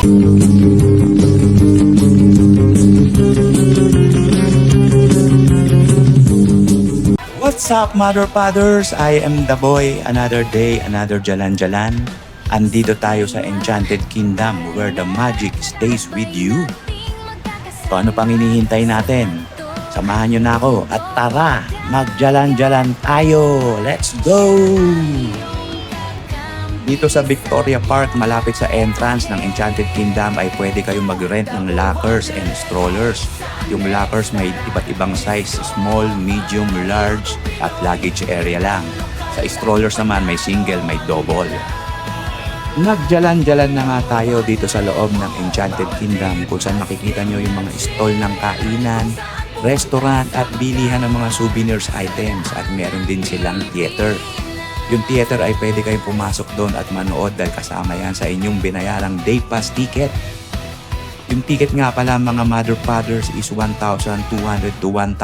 What's up, Mother Fathers? I am the boy. Another day, another jalan-jalan. Andito tayo sa Enchanted Kingdom where the magic stays with you. So ano pang hinihintay natin? Samahan nyo na ako at tara, magjalan-jalan tayo. Let's go! Dito sa Victoria Park, malapit sa entrance ng Enchanted Kingdom ay pwede kayong mag-rent ng lockers and strollers. Yung lockers may iba't ibang size, small, medium, large at luggage area lang. Sa strollers naman may single, may double. Nagjalan-jalan na nga tayo dito sa loob ng Enchanted Kingdom kung saan makikita nyo yung mga stall ng kainan, restaurant at bilihan ng mga souvenirs items at meron din silang theater. Yung theater ay pwede kayong pumasok doon at manood dahil kasama yan sa inyong binayarang day pass ticket. Yung ticket nga pala mga Mother Fathers is 1,200 to 1,400.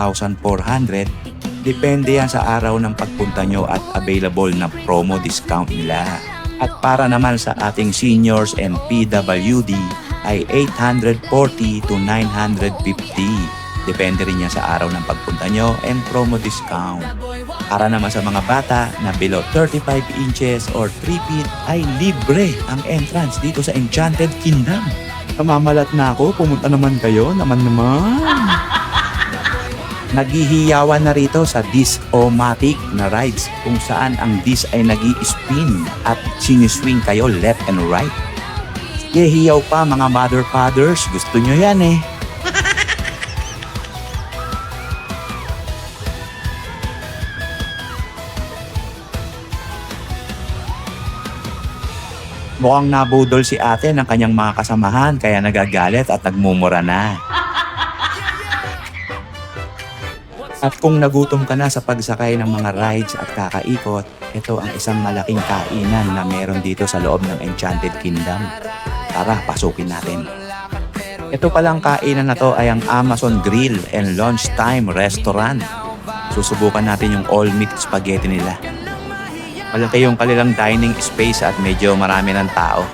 Depende yan sa araw ng pagpunta nyo at available na promo discount nila. At para naman sa ating seniors and PWD ay 840 to 950. Depende rin yan sa araw ng pagpunta nyo and promo discount. Para naman sa mga bata na below 35 inches or 3 feet ay libre ang entrance dito sa Enchanted Kingdom. Namamalat na ako, pumunta naman kayo, naman. Naghihiyawan na rito sa Disc-O-Matic na rides kung saan ang disc ay nag-i-spin at siniswing kayo left and right. Sige, hiyaw pa mga Mother Fathers, gusto nyo yan eh. Mukhang nabudol si ate ng kanyang mga kasamahan kaya nagagalit at nagmumura na. At kung nagutom ka na sa pagsakay ng mga rides at kakaikot, ito ang isang malaking kainan na meron dito sa loob ng Enchanted Kingdom. Tara, pasukin natin. Ito palang kainan na to ay ang Amazon Grill and Lunchtime Restaurant. Susubukan natin yung all-meat spaghetti nila. Malaki yung kanilang dining space at medyo marami ng tao.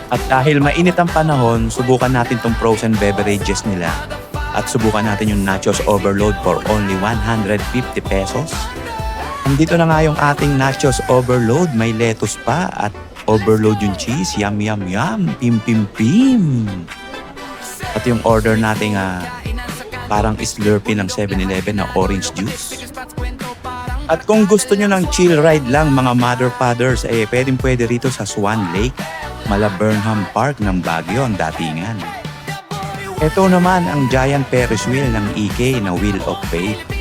At dahil mainit ang panahon, subukan natin tong frozen beverages nila. At subukan natin yung nachos overload for only 150 pesos. Nandito na nga yung ating nachos overload. May lettuce pa at overload yung cheese. Yum, yum, yum. Pim, pim, pim. At yung order natin parang Slurpee ng 7-Eleven na orange juice. At kung gusto nyo ng chill ride lang mga Mother Fathers, pwede rito sa Swan Lake, Mala Burnham Park ng Baguio ang datingan. Ito naman ang giant Ferris wheel ng EK na Wheel of Fate.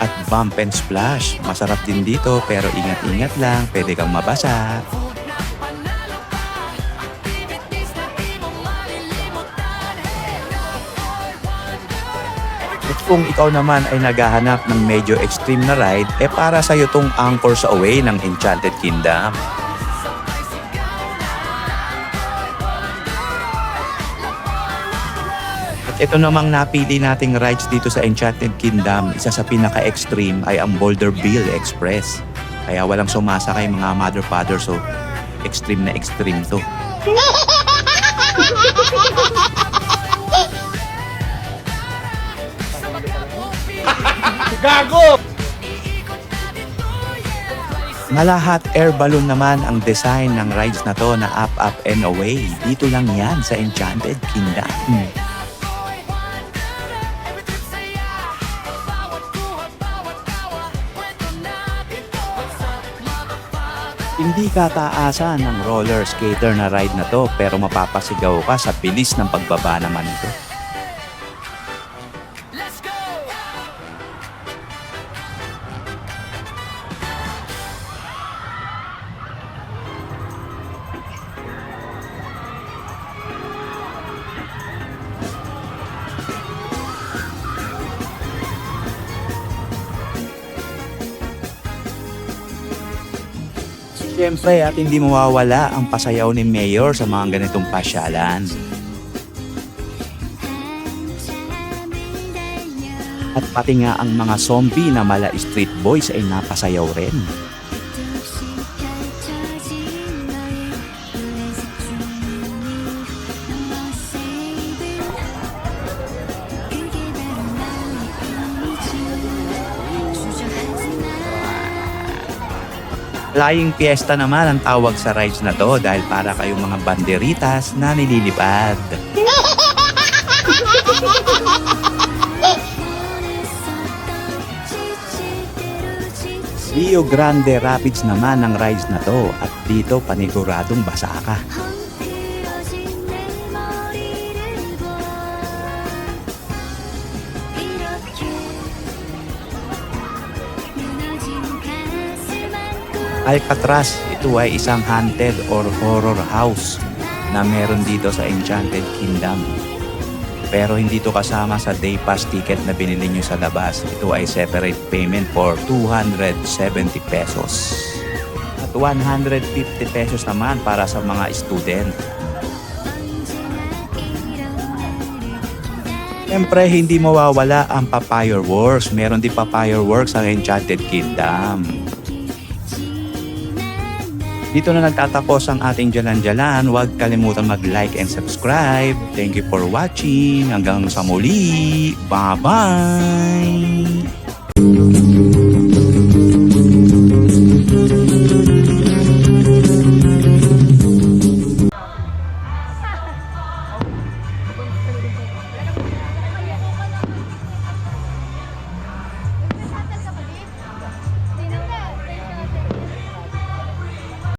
At bump and splash. Masarap din dito pero ingat-ingat lang. Pwede kang mabasa. At kung ikaw naman ay naghahanap ng medyo extreme na ride, para sa'yo tong Anchors Away ng Enchanted Kingdom. Ito namang napili nating rides dito sa Enchanted Kingdom, isa sa pinaka-extreme ay ang Boulder Bill Express. Kaya walang sumasakay mga Mother Father, so extreme na extreme to. Gago! Malahat air balloon naman ang design ng rides na to na up, up and away. Dito lang yan sa Enchanted Kingdom. Hindi ka taasan ng roller skater na ride na to pero mapapasigaw ka sa bilis ng pagbaba naman ito. Siyempre at hindi mawawala ang pasayaw ni Mayor sa mga ganitong pasyalan. At pati nga ang mga zombie na mala street boys ay napasayaw rin. Flying Fiesta naman ang tawag sa rides na to dahil para kayong mga banderitas na nililipad. Rio Grande Rapids naman ang rides na to at dito paniguradong basa ka. Alcatraz, ito ay isang haunted or horror house na meron dito sa Enchanted Kingdom. Pero hindi ito kasama sa day pass ticket na binili nyo sa labas. Ito ay separate payment for 270 pesos. At 150 pesos naman para sa mga student. Siyempre, hindi mawawala ang pa-fireworks. Meron din pa-fireworks ang Enchanted Kingdom. Dito na nagtatapos ang ating jalan-jalan. Huwag kalimutan mag-like and subscribe. Thank you for watching. Hanggang sa muli. Bye-bye!